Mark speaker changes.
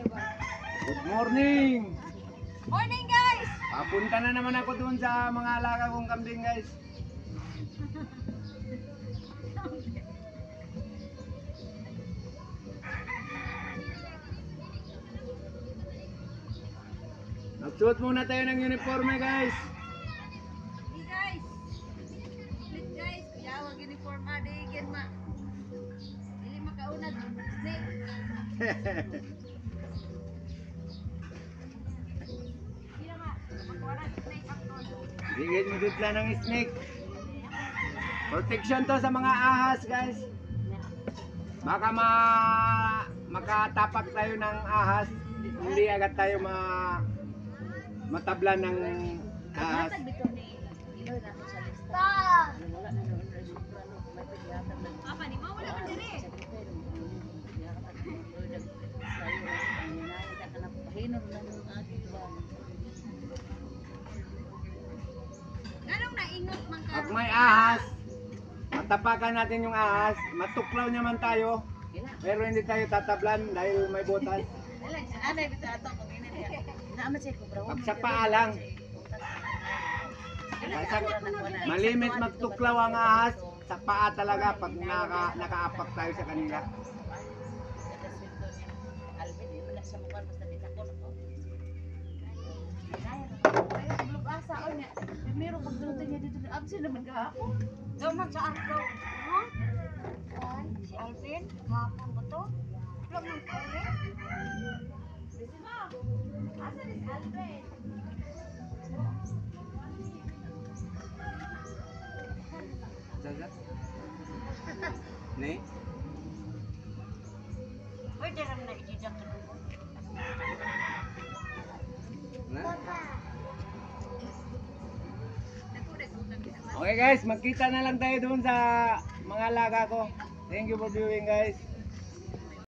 Speaker 1: Good morning!
Speaker 2: Morning guys!
Speaker 1: Papunta na naman ako doon sa mga alaga kong kambing guys. Magsuot muna tayo ng uniforme guys.
Speaker 2: Hey guys! Split guys! Kuya, wag uniform adigin ma. Dili makaunad. Snake. Sila ma. Magkuwaran snake akton.
Speaker 1: Digit mo dito lang ng snake. Protection to sa mga ahas guys. Baka makatapak tayo ng ahas. Hindi agad tayo matablan ng ahas.
Speaker 2: Apa ni mo wala man diri. Ganong naingot man ka.
Speaker 1: Pag may ahas, matapakan natin yung ahas, matuklaw naman tayo. Pero hindi tayo tatablan dahil may butas. Pag sa paa lang. Malimit magtuklaw ang ahas, sa paa talaga pag nakaapak tayo sa kanila.
Speaker 2: Primero pagdating niya dito, absent naman ka ako. Daman sa Arlo. Ha? Si Alvin, kahapon ba to? Vlog ng kore. Asa ni si Alvin?
Speaker 1: Jaga? Nih?
Speaker 2: Pwede rin na ijijak ka doon.
Speaker 1: Nah? Okay guys, magkita na lang tayo doon sa mga alaga ko. Thank you for viewing guys.